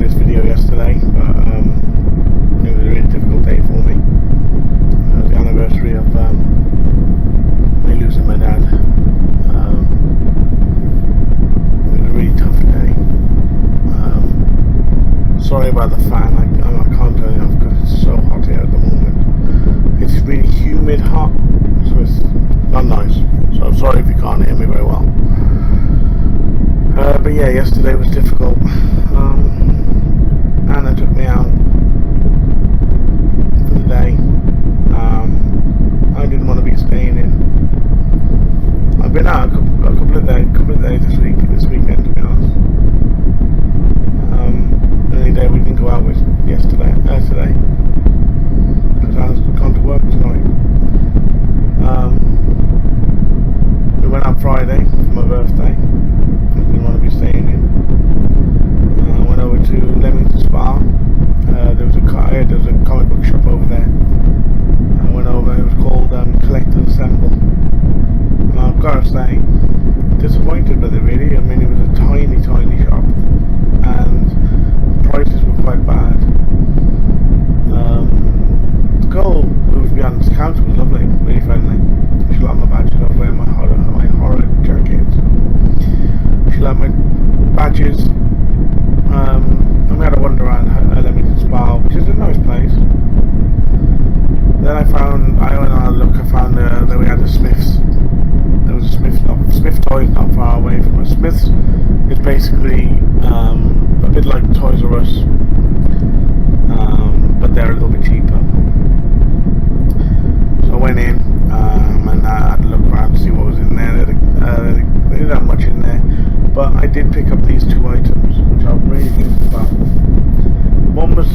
this video yesterday, but it was a really difficult day for me. The anniversary of me losing my dad. It was a really tough day. Sorry about the fan. I can't turn it off because it's so hot here at the moment. It's really humid hot, so it's not nice. So I'm sorry if you can't hear me very well. But yeah, yesterday was difficult. Anna took me out for the day. I didn't want to be staying in. I've been out a couple of days this weekend, to be honest. The only day we didn't go out was today, because Anna's gone to work tonight. We went out Friday for my birthday. Didn't want to be staying in. Went over to Leamington Spa. There was a comic book shop over there. I went over. It was called Collect and Assemble. And I've got to say, disappointed with it really. I mean, it was a tiny shop, and the prices were quite bad. The girl who was behind the counter was lovely, really friendly. She liked my badges. I was wearing my horror jacket. She liked my badges. And we had a wander around Leamington Spa, which is a nice place. Then I went on a look. I found that we had a Smith's. There was a Smith Toys not far away from us. Smith's is basically a bit like Toys R Us, but they're a little bit cheaper. So I went in and I had a look around to see what was in there. They didn't have much in there, but I did pick up these two items, which I'm really pleased about. One was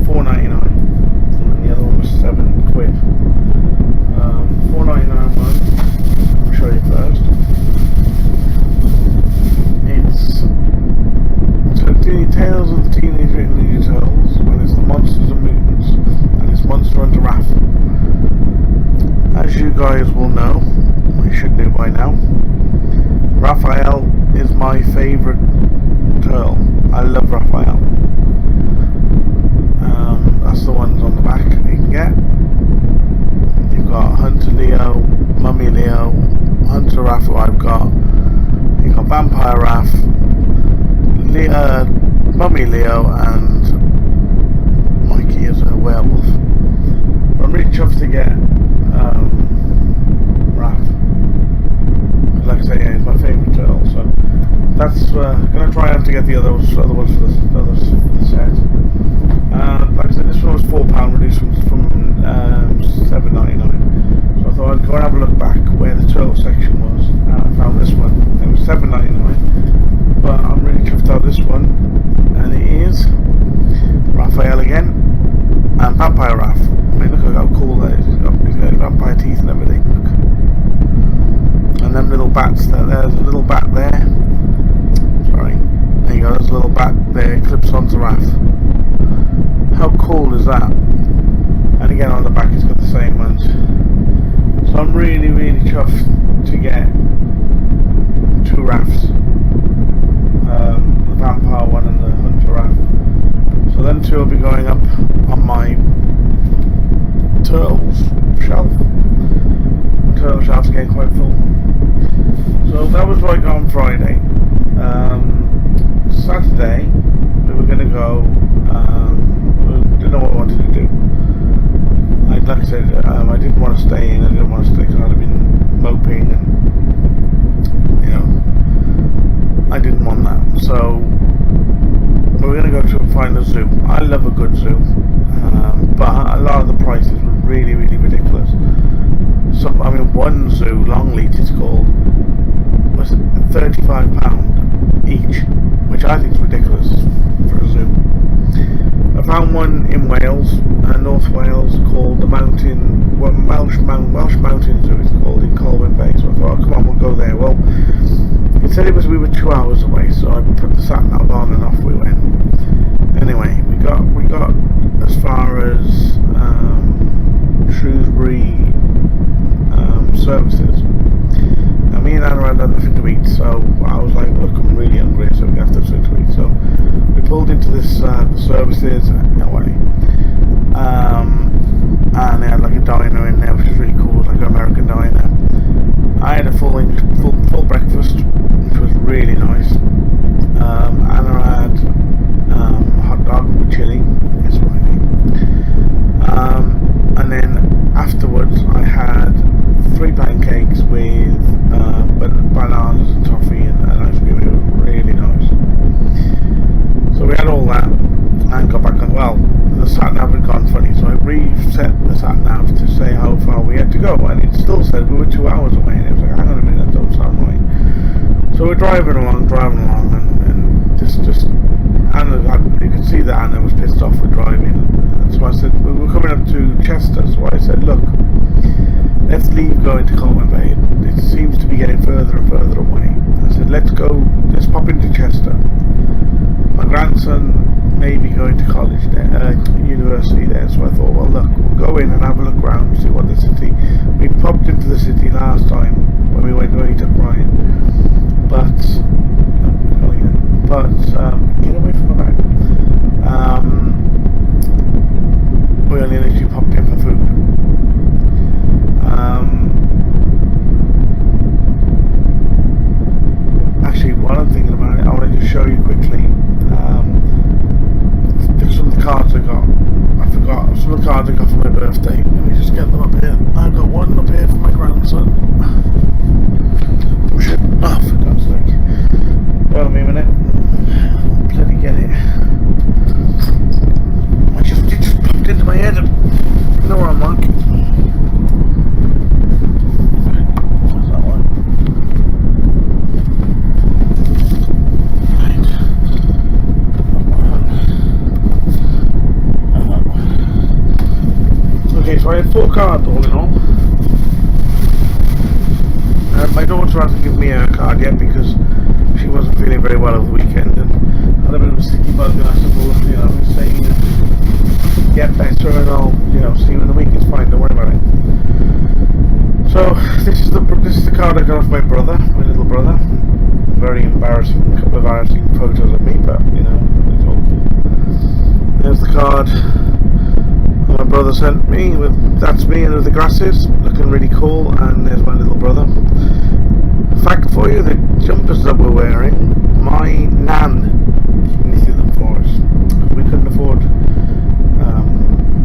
$4.99 and the other one was £7. $4.99 one, I'll show you first. It's Tales of the Teenage Mutant Ninja Turtles, and it's the Monsters and Mutants, and it's Monster Hunter Raph. As you guys will know, you should know by now, Raphael is my favourite turtle. I love Raphael. That's the ones on the back you can get. You've got Hunter Leo, Mummy Leo, Hunter Raph who I've got. You've got Vampire Raph, Mummy Leo, and Mikey is a werewolf. I'm really chuffed to get Raph. Like I say, yeah, he's my favourite turtle, so that's going to try out to get the other ones for the set. Like I said, this one was £4 reduced from $7.99. So I thought I'd go and have a look back where the turtle section was, and I found this one. It was $7.99, but I'm really chuffed out this one, and it is Raphael again and Vampire Raph. I mean, look how cool that is. He's got vampire teeth and everything. Look. And them little bats there. There's a little bat there. Sorry. There you go. There's a little bat there. Clips onto Raph. How cool is that? And again on the back it's got the same ones. So I'm really chuffed to get two Raphs. The Vampire one and the Hunter Raph. So them two will be going up on my Turtles shelf. Turtle shelf's getting quite full. So that was like on Friday. Saturday we were going to go. We didn't know what we wanted to do. Like I said, I didn't want to stay in. I didn't want to stay because I'd have been moping, and I didn't want that. So we were going to go to find a zoo. I love a good zoo, but a lot of the prices were really ridiculous. One zoo, Longleat it's called, was £35 each, which I think is ridiculous for a zoo. I found one in Wales, North Wales, called the Welsh Mountain Zoo. It's called, in Colwyn Bay. So I thought, oh, come on, we'll go there. Well, it said we were 2 hours away, so I put the sat nav on and off we went. Anyway, we got as far as Shrewsbury services. Now me and Anna had nothing to eat, so I was like, look, I'm really hungry, so we have to have something to eat. So we pulled into this the services, and they had like a diner in there, which was really cool, like an American diner. I had a full breakfast, which was really nice. And I had a hot dog with chili, yes, and then afterwards I had 3 pancakes with bananas and toffee and ice cream. It was really nice. So we had all that and got back on. Well, the sat nav had gone funny, so I reset the sat nav to say how far we had to go, and it still said we were 2 hours away. And it was like, hang on a minute, that don't sound right. So we're driving along, and just Anna, you could see that Anna was pissed off with driving. And so I said, we were coming up to Chester, so I said, look, let's leave going to Coleman Bay. It seems to be getting further and further away. I said, let's pop into Chester. My grandson may be going to college there, university there, so I thought, well look, we'll go in and have a look around, see what the city. We popped into the city last time when he took Ryan, but get away from the back. We only literally popped in for food. Actually, while I'm thinking about it, I want to just show you quickly some of the cards I got. I forgot some of the cards I got for my birthday. Let me just get them up here. I've got one up here for my grandson. Oh shit! Oh, for God's sake! Bear with me a minute. I'll bloody get it. It just popped into my head. You know where I'm like. What's that one? Okay, so I had 4 cards all in all. My daughter hasn't given me a card yet because she wasn't feeling very well over the weekend and had a bit of a sticky bug, and I said, well, saying get better and I'll see you in the week, it's fine, don't worry about it. So this is the card I got off my little brother. Very embarrassing, a couple of embarrassing photos of me, but it's all cool. There's the card my brother sent me, that's me under the grasses, looking really cool, and there's my little brother. Fact for you, the jumpers that we're wearing, my nan knitted them for us. We couldn't afford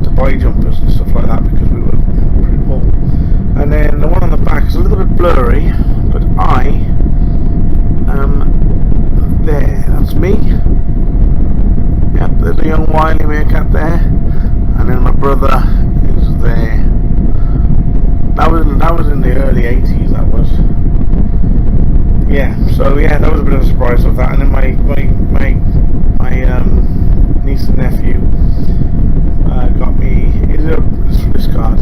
to buy jumpers and stuff like that because we were pretty poor. And then the one on the back is a little bit blurry, but I am there. That's me. Yep, there's a young wily meerkat there. And then my brother is there. That was in the early 80s. That was. Yeah. So yeah, that was a bit of a surprise of that. And then my niece and nephew got me this card,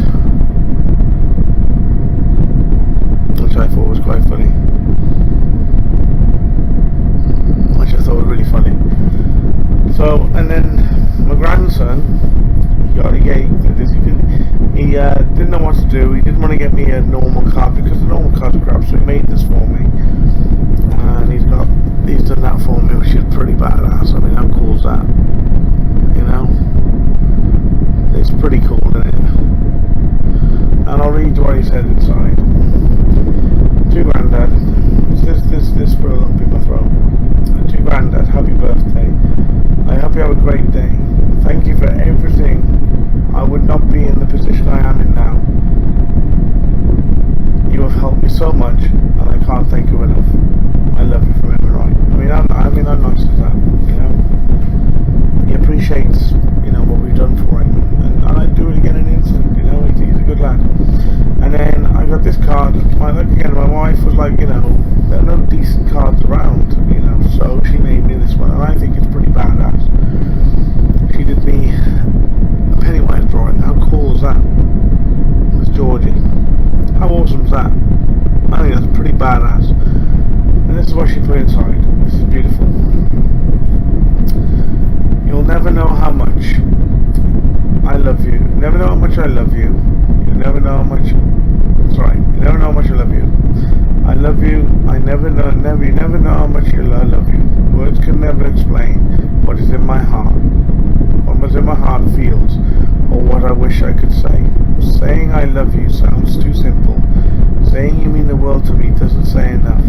which I thought was quite funny. Which I thought was really funny. So, and then my grandson. He didn't know what to do. He didn't want to get me a normal card because the normal card's crap, so he made this for me, and he's done that for me, which is pretty badass. I mean, how cool is that? It's pretty cool, isn't it? And I'll read what he said inside. To Grandad, this for a lump in my throat. To Grandad, happy birthday. I hope you have a great day. Thank you for everything. I would not be in the position I am in now. You have helped me so much, and I can't thank you enough. I love you forever, right? I'm nice as that, He appreciates, what we've done for him, and I'd do it again in an instant, he's a good lad. And then I got this card. My wife was like, there are no decent cards around, so she made me this one, and I think it's pretty badass. She did me a Pennywise drawing. How cool is that? With Georgie. How awesome is that? I think that's pretty badass. And this is what she put inside. This is beautiful. You'll never know how much I love you. You'll never know how much I love you. You'll never know how much. Sorry. You'll never know how much I love you. I love you. I you never know how much I love you. Words can never explain what is in my heart. What was in my heart feels, or what I wish I could say. Saying I love you sounds too simple. Saying you mean the world to me doesn't say enough.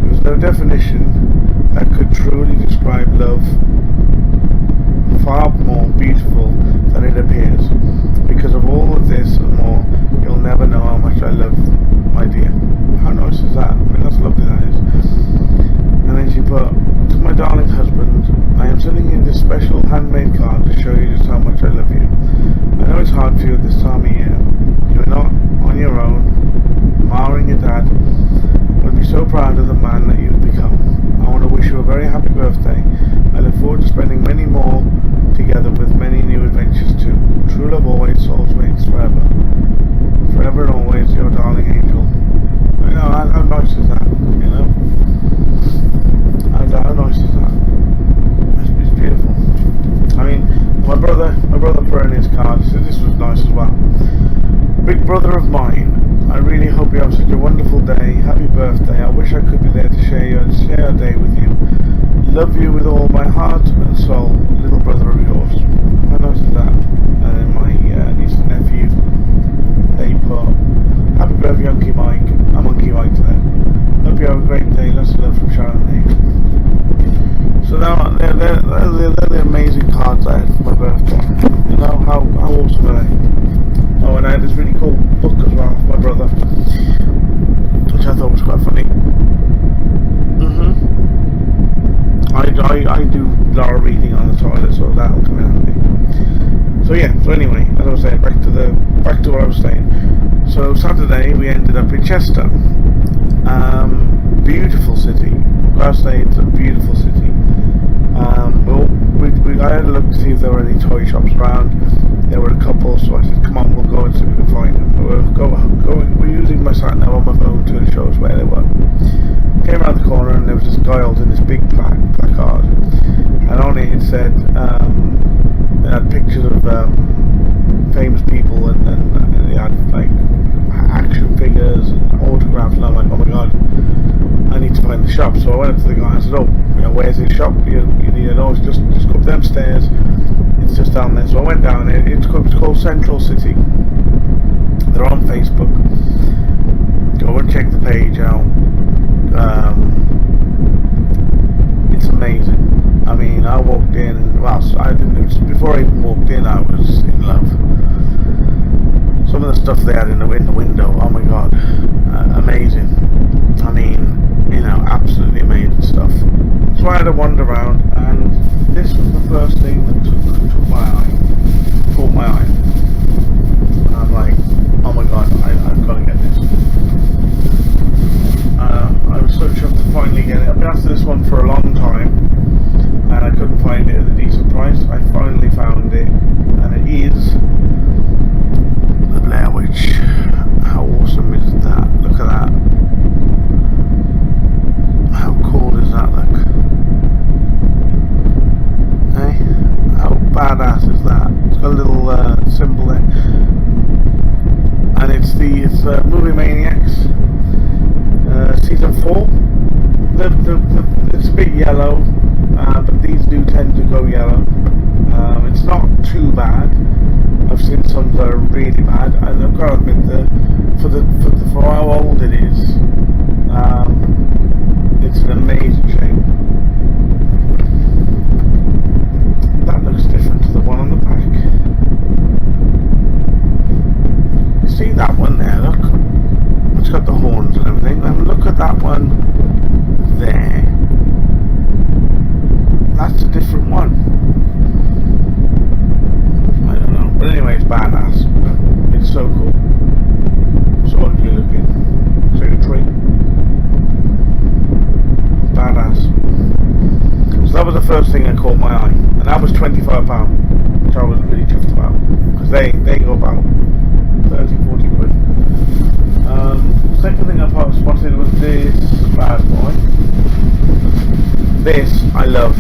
There is no definition that could truly describe love far more beautiful than it appears. Because of all of this and more, you'll never know how much I love my dear. How nice is that? I mean, that's lovely, that is. And then she put, to my darling husband, I am sending you this special handmade card to show you just how much I love you. I know it's hard for you at this time of year. You are not on your own, marring your dad. I'll be so proud of the man that you've become. I want to wish you a very happy birthday. I look forward to spending many more together with many new adventures too. True love always, souls mates forever. Forever and always, your darling angel. I know, how nice is that, you know? How nice is that? It's beautiful. I mean, my brother put in his card, so this was nice as well. Big brother of mine, I really hope you have such a wonderful day. Happy birthday. I wish I could be there to share a day with you. Love you with all my heart and soul, little brother of yours. How nice is that? And then my niece and nephew, they put, happy birthday, Unky Mike. I'm Unky Mike today. Hope you have a great day. Lots of love from Sharon and Eve. So now, they're the amazing cards I had for my birthday. You know, how awesome are they? Oh, and I had this really cool book as well for my brother, which I thought was quite funny. I do a lot of reading on the toilet, so that'll come in handy. So yeah, so anyway, as I was saying, back to what I was saying. So Saturday we ended up in Chester. Beautiful city. I've got to say, it's a beautiful city. I had a look to see if there were any toy shops around. There were a couple, so I said, come on, we'll go and see if we can find them. We're using my sat nav on my phone to show us where they were. Came around the corner and there was this guy holding this big placard, and on it said, it had pictures of famous people and it had like action figures and autographs, and I'm like, oh my god, I need to find the shop. So I went up to the guy and I said, oh, you know, where's this shop? You need to know, it's just go up them stairs, it's just down there. So I went down there. It's called Central City. They're on Facebook. Go and check the page out. It's amazing. I mean, I walked in, well, before I even walked in, I was in love. Some of the stuff they had in the window, oh my god, amazing. I mean, you know, absolutely amazing stuff. So I had a wander around, and this was the first thing that caught my eye. And I'm like, oh my god, I've got to get this. I was so chuffed to finally get it. I've been after this one for a long time, and I couldn't find it at a decent price. I finally found it, and it is the Blair Witch. How awesome is that? Look at that. How cool does that look? Hey, how badass is that? It's got a little symbol there, and it's Movie Maniacs season 4. It's a bit yellow, but these do tend to go yellow. It's not too bad. I've seen some that are really bad, and I've got to admit for how old it is, it's an amazing shape. That looks different to the one on the back. You see that one there? Look, it's got the horns and everything. And look at that one there. That's a different one. I don't know, but anyway, it's badass. It's so cool. So ugly looking. It's like a tree. Badass. So that was the first thing that caught my eye, and that was £25, which I was really chuffed about, because they go about 30-40 quid. Second thing I spotted was this bad boy. This I love.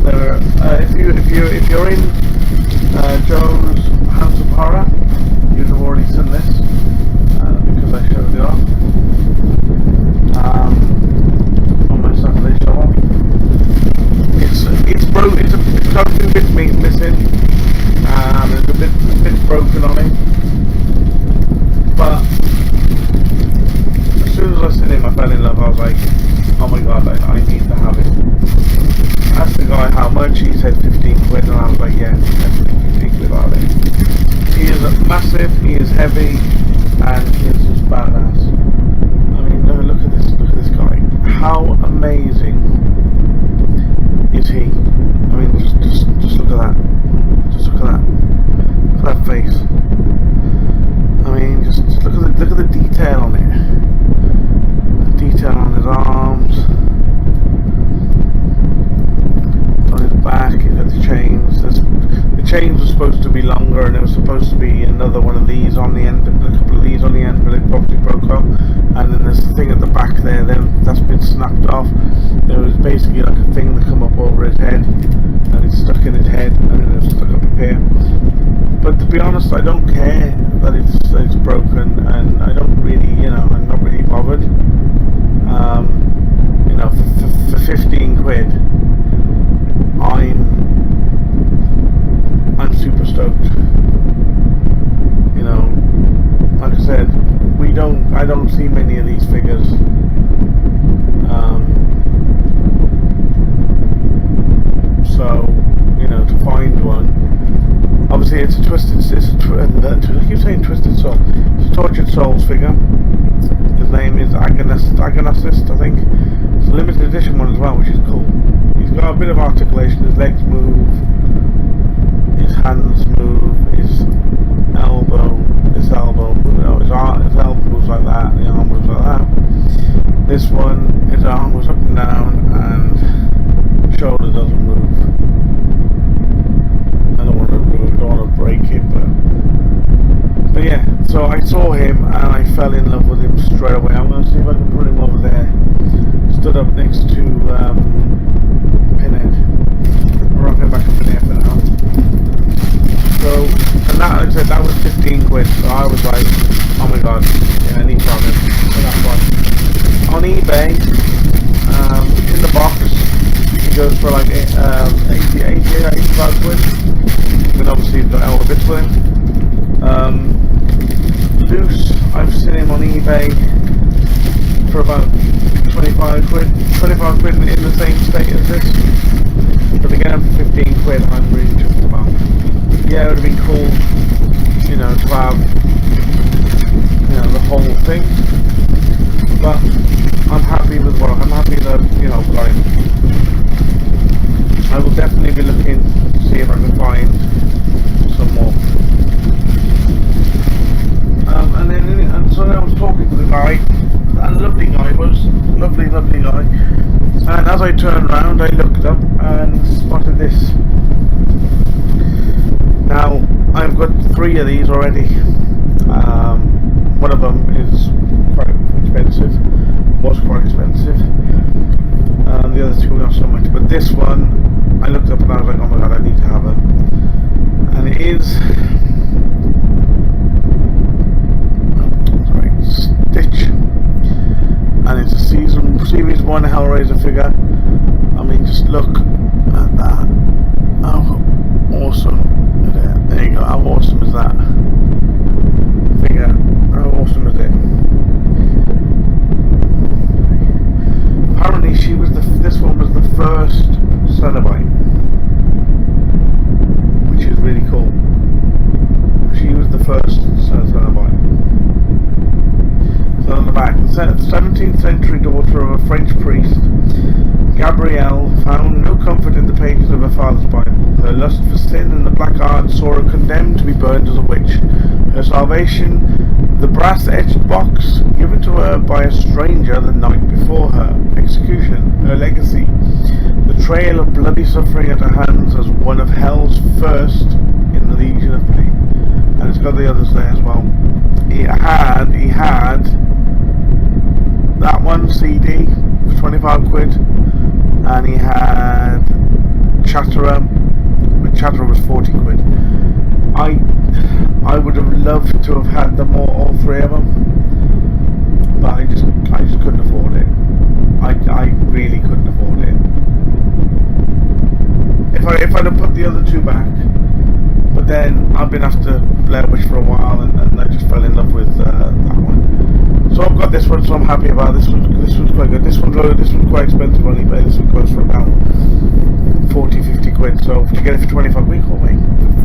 If you're in Joe's House of Horror, you'd have already seen this because I showed it off. oh my god, I need to have it. I asked the guy how much, he said 15 quid, and I was like, yeah, definitely 15 quid out of it. He is massive, he is heavy, and he is just badass. I mean, look at this guy. How amazing is he? I mean, just look at that. Just look at that. Look at that face. I mean, just look at the detail on it. The detail on his arms, on his back. He's got the chains. The chains were supposed to be longer, and there was supposed to be another one of these on the end, a couple of these on the end, but it probably broke up. And then there's the thing at the back there, then that's been snapped off. There was basically like a thing that come up over his head, and it's stuck in his head, and then it's stuck up here. But to be honest, I don't care that it's broken, and I don't really, I'm not really bothered. For 15 quid, I'm super stoked. Like I said, I don't see many of these figures. So, to find one, obviously it's a I keep saying Twisted Soul. It's a Tortured Souls figure. His name is Agonist, I think. It's a limited edition one as well, which is cool. He's got a bit of articulation. His legs move, his hands move, his elbow, his elbow moves like that, the arm moves like that. This one, his arm goes up and down, and shoulder doesn't move. I don't want to break it, but yeah. So I saw him and I fell in love with him straight away. I'm going to see if I can put him over there. Stood up next to Pinhead. I'll wrap him back up in here for now. So, and that, like I said, that was 15 quid. So I was like, oh my god, yeah, I need to have it for that one. On eBay, in the box, it goes for like 85 quid. But obviously you've got all the bits with him. Loose, I've seen him on eBay for about 25 quid. 25 quid in the same state as this. But again, for 15 quid, I'm really chuffed about. Yeah, it would have been cool, to have, the whole thing. But I'm happy with I'm happy that, got him. I will definitely be looking to see if I can find some more. And so I was talking to the guy, a lovely guy was, lovely guy. And as I turned around, I looked up and spotted this. Now, I've got 3 of these already. One of them is quite expensive, was quite expensive. The other 2 not so much, but this one, I looked up and I was like, oh my god, I need to have it. And it is Stitch, and it's a series 1 Hellraiser figure. I mean, just look at that. How awesome. There you go. How awesome is that figure? How awesome is it? Apparently this one was the first Cenobite, which is really cool. She was the first Cenobite. So on the back, the 17th century daughter of a French priest, Gabrielle found no comfort in the pages of her father's Bible. Her lust for sin and the black arts saw her condemned to be burned as a witch. Her salvation, the brass-etched box given to her by a stranger the night before her execution. Her legacy, the trail of bloody suffering at her hands as one of hell's first in the Legion of Pain. And it's got the others there as well. He had that one CD for 25 quid, and he had Chatterer, but Chatterer was 40 quid. I would have loved to have had them all 3 of them, but I just couldn't afford it. I really couldn't afford it. If I'd have put the other 2 back, but then I've been after Blair Witch for a while, and I just fell in love with that one. So I've got this one, so I'm happy about this one. This one's quite good. This one's quite expensive on eBay. This one goes for about 40-50 quid. So to get it for 25 quid,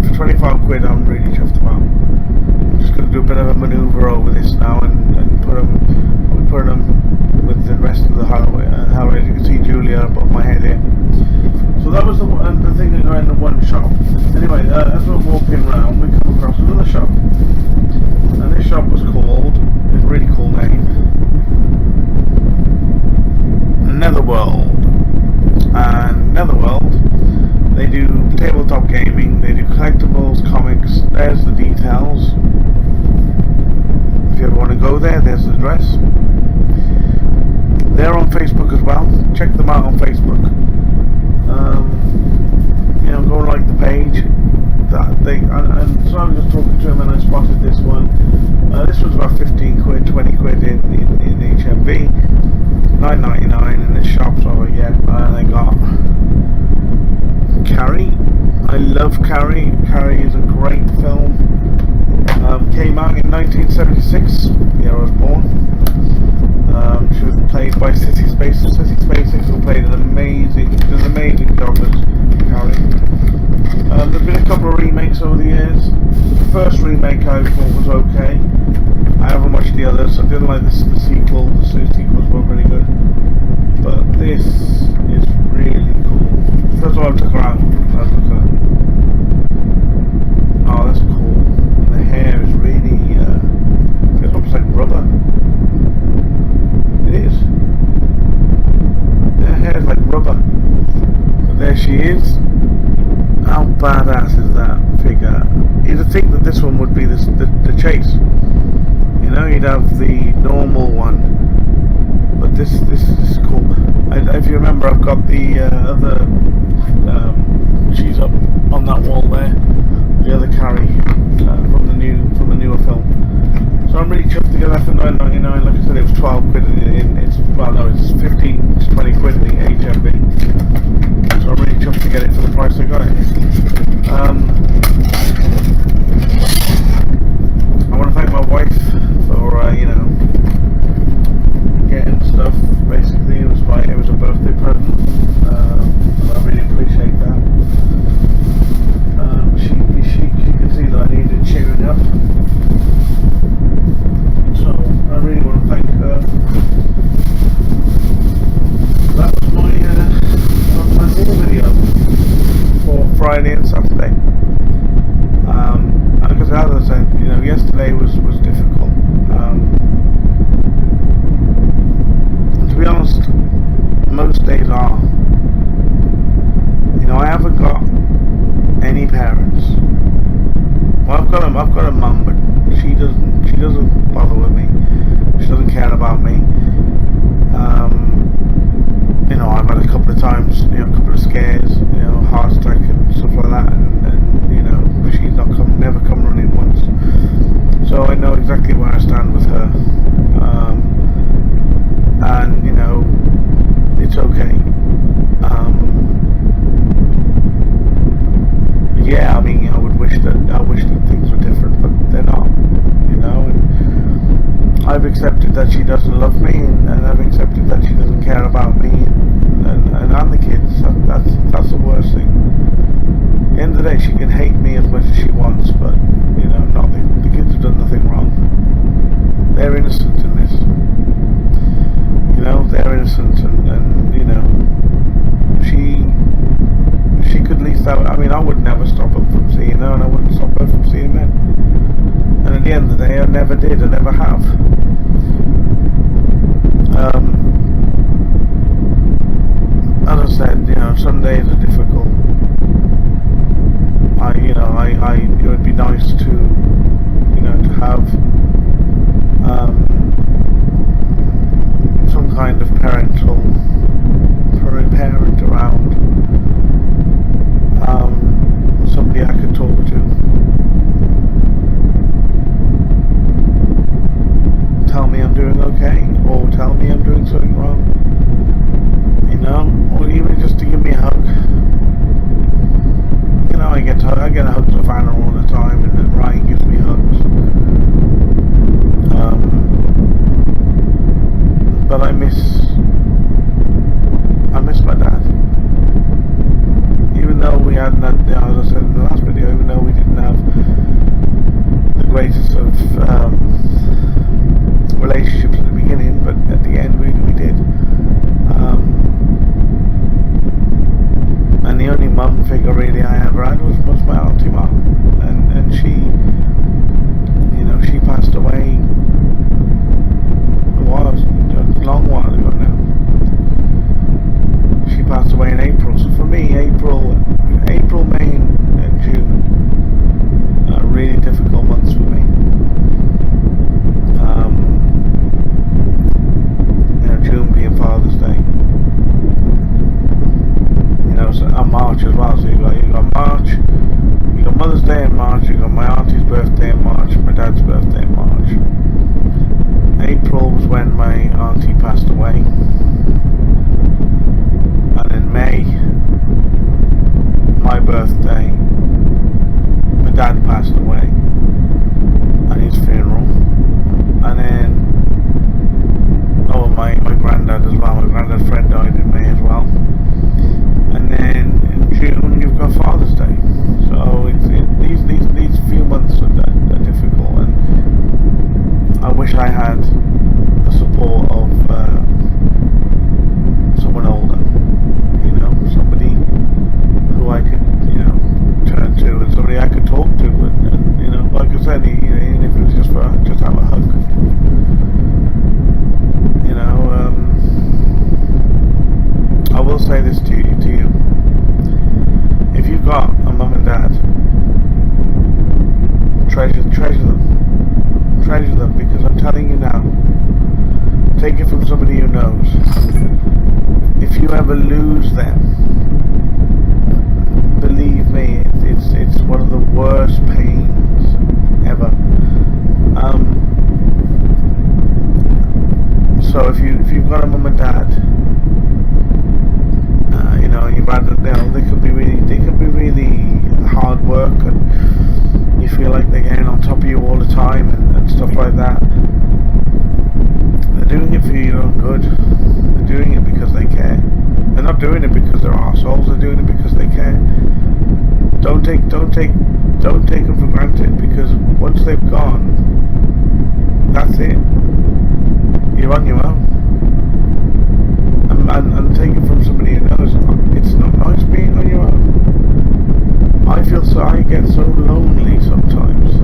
for 25 quid, I'm really chuffed about. I'm just going to do a bit of a manoeuvre over this now and put them with the rest of the Halloween. You can see Julia above my head here. So that was the thing that went in the one shop. Anyway, as we're walking around, we come across another shop. And this shop was called, it's a really cool name, Netherworld. And Netherworld, they do tabletop gaming, they do collectibles, comics. There's the details. If you ever want to go there, there's the address. They're on Facebook as well. Check them out on Facebook. Go like the page. And so I was just talking to him and I spotted this one. This was about 15 quid, 20 quid in HMV, $9.99 in this shop. So yeah, and I got Carrie. I love Carrie. Carrie is a great film. Came out in 1976. The year I was born. She was played by Sissy Spacek. Sissy Spacek, who played an amazing job as Carrie. There's been a couple of remakes over the years. The first remake I thought was okay. I haven't watched the others. I didn't like the sequel. The sequels weren't really good. But this is really cool. First of all, I took her out. Oh, that's cool. And the hair is really, feels almost like rubber. It is. Her hair is like rubber. But there she is. How badass is that figure? You'd think that this one would be the chase. You know, you'd have the normal one, but this is cool. If you remember, I've got the other. She's up on that wall there. The other Carrie from the newer film. So I'm really chuffed to get that for $9.99. Like I said, it was 12 quid it's 15 to 20 quid in the HMV. So I'm really chuffed to get it for the price I got it. I want to thank my wife for getting stuff. Basically, it was a birthday present, and I really appreciate that. She could see that I needed cheering up, so I really want to thank her. That was my haul video for Friday and Saturday. And because as I said, yesterday was difficult. To be honest, most days are. I haven't got any parents. Well, I've got a mum, but she doesn't bother with me. She doesn't care about me. I've had a couple of times, a couple of scares, heart attack and stuff like that, and she's never come running once. So I know exactly where I stand with her, and it's okay. Yeah, I would wish that things were different, but they're not. And I've accepted that she doesn't love me, and I've accepted that she doesn't care about me, and I'm the kids. That's the worst thing. At the end of the day, she can hate me as much as she wants, but not the kids have done nothing wrong. They're innocent in this. They're innocent, and she could at least have. I would never stop them from seeing her, and I wouldn't stop her from seeing them. And at the end of the day, I never did. I never have. As I said, some days are difficult. It would be nice to have some kind of parent around, somebody I could talk to. but I miss my dad. Even though we hadn't had, as I said in the last video, even though we didn't have the greatest of relationships at the beginning, but at the end we did. And the only mum figure really I ever had was my auntie mum, and she, you know, she passed away a long while ago now. She passed away in April, so for me April, May and June are really difficult months for me. You know, June being Father's Day. You know, so, and March as well. So you got March, you got Mother's Day in March, you got my auntie's birthday in March, my dad's birthday in March. April was when my auntie passed away, and in May, my birthday, my dad passed away, and his funeral, and then my granddad as well. My granddad's friend died in May as well. And then in June you've got Father's Day. So these few months are difficult, and I wish I had the support of someone older, you know, somebody who I could, you know, turn to, and somebody I could talk to, and you know, like I said, even if it was just have a hug. You know, I will say this to you. If you've got a mum and dad, treasure them, because I'm telling you now, take it from somebody who knows. If you ever lose them, believe me, it's one of the worst pains ever. So if you've got a mum and dad, you know, you've had, you know, they could be really hard work, and you feel like they're getting on top of you all the time and stuff like that. They're doing it for your own good. They're doing it because they care. They're not doing it because they're arseholes. They're doing it because they care. Don't take them for granted, because once they've gone, that's it. You're on your own. And take it from somebody who knows it's not nice being on your own. I get so lonely sometimes.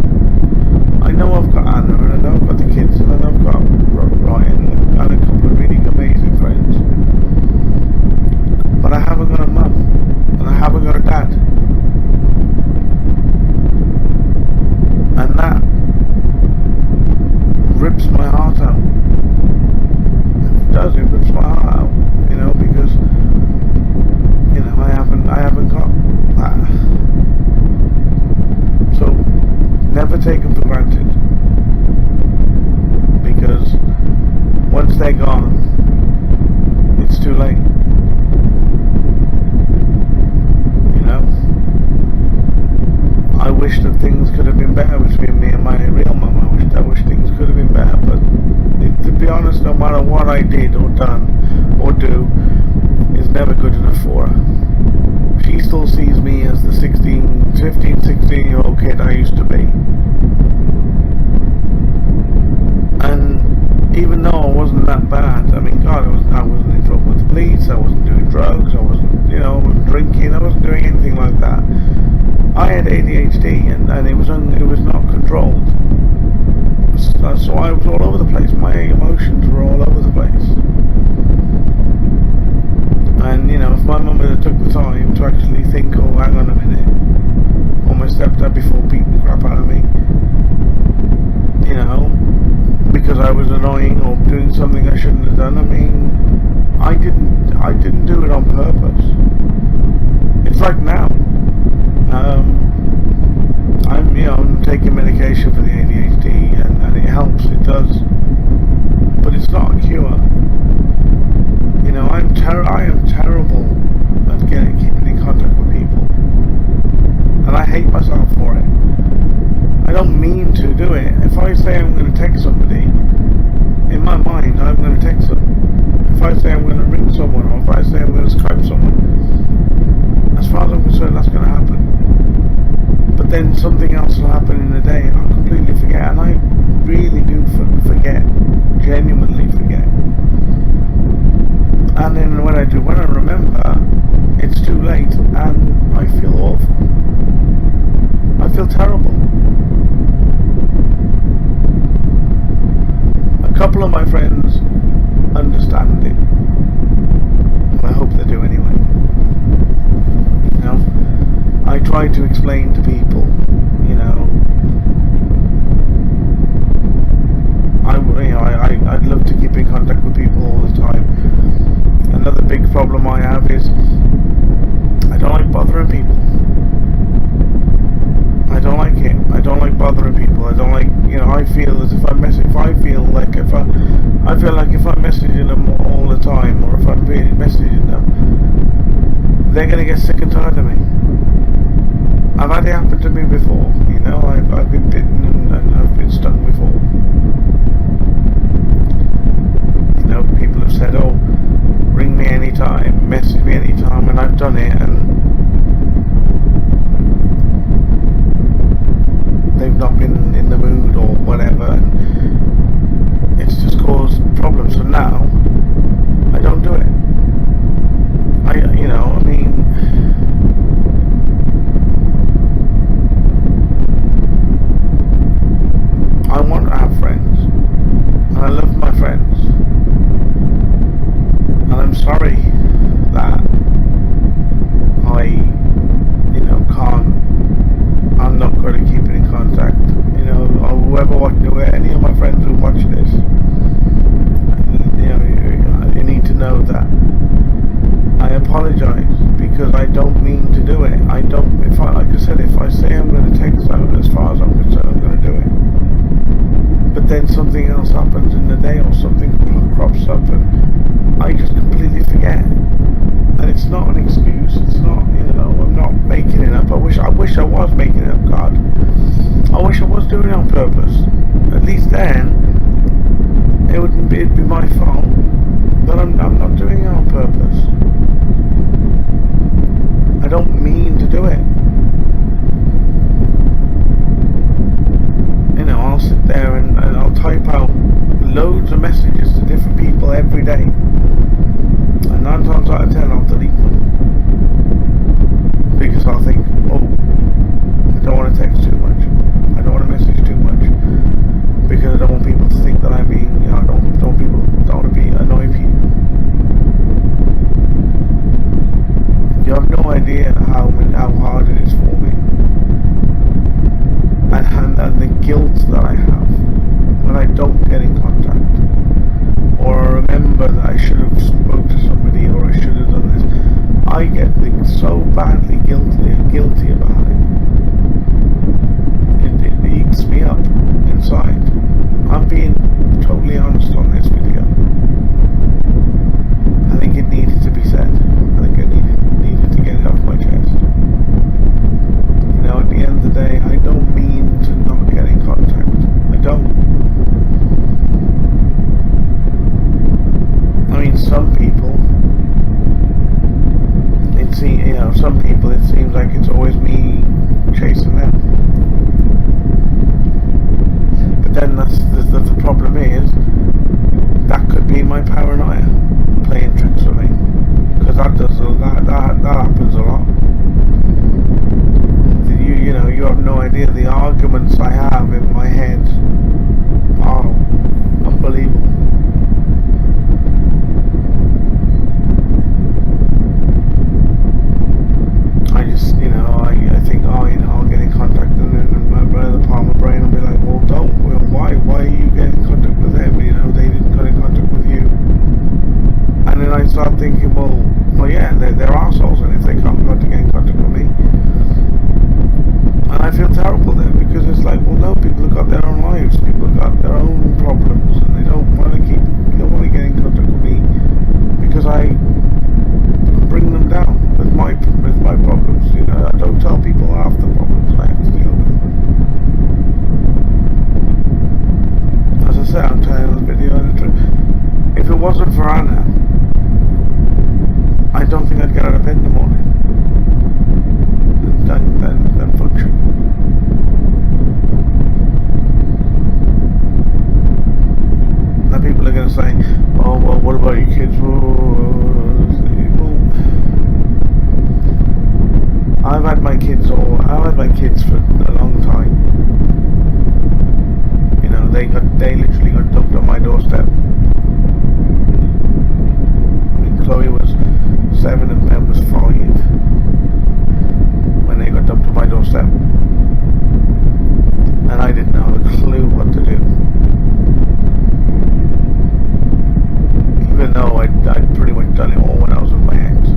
I know I've got Anna, and I know I've got the kids, and I know I've got Ryan, and a couple of really amazing friends. But I haven't got a mum, and I haven't got a dad. And that rips my heart out. It rips my heart out, you know, because, you know, I haven't got that. So never take them for granted, because once they're gone, it's too late. You know, I wish that things could have been better between me and my real mum. I wish things could have been better, but to be honest, no matter what I did or done or do, is never good enough for her. She still sees me as the 15, 16-year-old kid I used to be. And even though I wasn't that bad, I mean, God, I wasn't in trouble with the police, I wasn't doing drugs, I wasn't, you know, I wasn't drinking, I wasn't doing anything like that. I had ADHD, and it was not controlled. So I was all over the place. My emotions were all over the place. And, you know, if my mum had took the time to actually think, oh, hang on a minute, or my stepdad before beating the crap out of me, you know, because I was annoying or doing something I shouldn't have done. I mean, I didn't do it on purpose. It's like now, I'm taking medication for the ADHD, and it helps, it does, but it's not a cure. You know, I am terrible at keeping in contact with people, and I hate myself for it. I don't to do it. If I say I'm going to text somebody, in my mind I'm going to text them. then something else will happen in the day and I'll completely forget, and I really do forget, genuinely forget. And then when I remember, it's too late and I feel awful. I feel terrible. A couple of my friends understand it. Well, I hope they do anyway. You know, I try to explain to people, you know, I'd love to keep in contact with people all the time. Another big problem I have is I don't like bothering people. I don't like it. I don't like bothering people. I don't like, you know, I feel as if I feel like if I'm messaging them all the time, or if I'm really messaging them, they're gonna get sick and tired of me. I've had it happen to me before, you know, I've been bitten and I've been stung before. You know, people have said, oh, ring me anytime, message me anytime, and I've done it, and they've not been in the mood or whatever, and it's just caused problems. So now I don't do it. I want to have friends, and I love my friends, and I'm sorry that I, you know, I'm not going to keep it in contact, you know, or any of my friends who watch this, you know, you need to know that I apologise, because I don't mean to do it. Like I said, if I say I'm going to text out, as far as I'm concerned, I'm going to do it. But then something else happens in the day, or something crops up, and I just completely forget. And it's not an excuse. It's not, you know, I'm not making it up. I wish I was making it up, God. I wish I was doing it on purpose. At least then, it'd be my fault. But I'm not doing it on purpose. I don't mean to do it. You know, I'll sit there and I'll type out loads of messages to different people every day, and 9 times out of 10 I'll delete them, because I'll think, oh, I don't want to text too much, I don't want to message too much, because I don't want people to think that I'm being, you know, I don't want to be annoying people. You have no idea how hard it is for me, and the guilt that I have when I don't get in contact, or I remember that I should have spoke to somebody, or I should have done this. I get so badly guilty about it. It eats me up inside. I'm being totally honest on this video. I think it needed to be said. I think I needed to get it off my chest. You know, at the end of the day, I don't mean to not get in contact. I don't. I mean, some people, it seems like it's always me chasing them. But then the problem is, that could be my paranoia playing tricks with me, because that happens a lot. You know, you have no idea the arguments I have in my head are unbelievable. I just, you know, I think, oh, you know, I'll get in contact, and then my other part of my brain will be like, well, why are you getting in contact with them? You know, they didn't get in contact with you. And then I start thinking, well, yeah, they're assholes, and if they can't get in contact with me, and I feel terrible then, because it's like, well, no, people have got their own lives, people have got their own problems, and they don't want to get in contact with me, because I bring them down with my problems. You know, I don't tell people half the problems I have to deal with. As I said, I'm telling the video, if it wasn't for Anna, I don't think I'd get out of bed in the morning and function. they're going to say, oh, well, what about your kids? I've had my kids for a long time. You know, they literally got dumped on my doorstep. I mean, Chloe was 7 and Ben was 5 when they got dumped on my doorstep, and I didn't have a clue what to do. Even though I'd pretty much done it all when I was with my ex.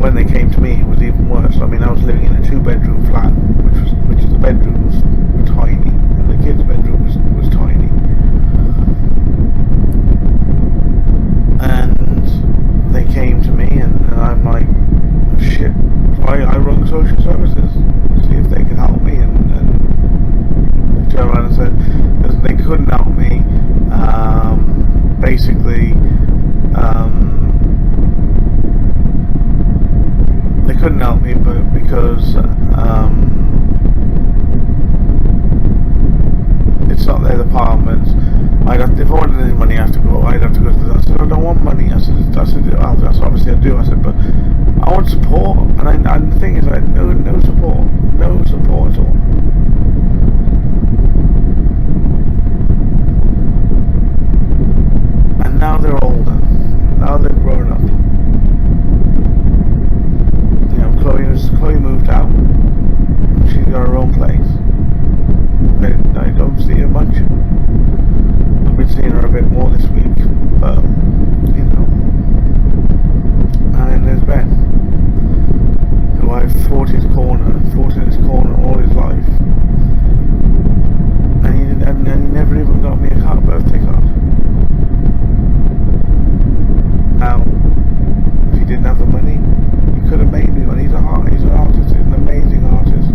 When they came to me, it was even worse. I mean, I was living in a 2-bedroom flat, which is the bedrooms were tiny, and the kids' bedroom was tiny. And they came to me, and I'm like, shit. So I rung social services to see if they could help me, and they turned around and said they couldn't help me. Basically, they couldn't help me, but because it's not their department. If I wanted any money, I'd have to go to them. I said, I don't want money. I said, obviously I do. I said, but I want support. And the thing is, I had no support at all. And now they're older. Now they've grown up. You know, Chloe moved out. She's got her own place. I don't see her much. I've been seeing her a bit more this week, but you know. And then there's Ben, who I've fought in his corner all his life, and he never even got me a birthday card. Now, if he didn't have the money, he could have made me one. He's an artist. He's an amazing artist.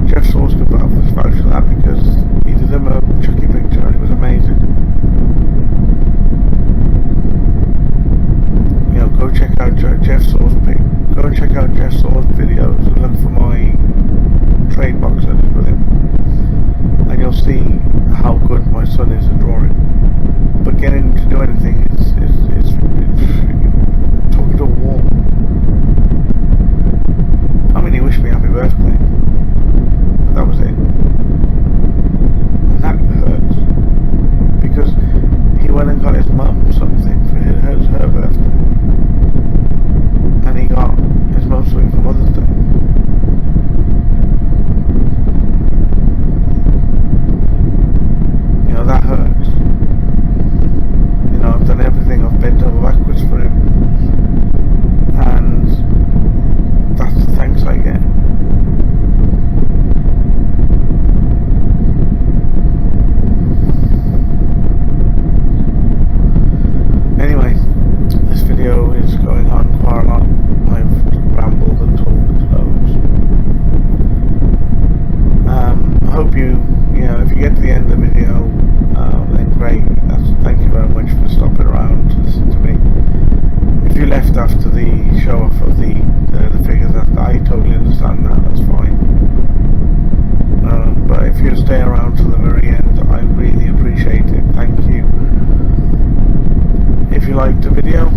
Jeff Source can vouch for that, because he did him a Chucky picture and it was amazing. You know, go check out Jeff Source videos and look for my trade box I did with him, and you'll see how good my son is at drawing. But getting him to do anything is talking to a wall. I mean, he wished me happy birthday. That was it. And that hurts. Because he went and got his mum something for her birthday. And he got his mum something for Mother's Day. You know, that hurts. You know, I've done everything. I've bent over backwards for him. And that's the thanks I get. Anyway, this video is going on quite a lot. I've rambled and talked loads. I hope you know, if you get to the end of the video, then great. Thank you very much for stopping around to listen to me. If you left after the show off of the figures, I totally understand that. That's fine. But if you stay around to the very end, I really appreciate it. Thank you. If you liked the video,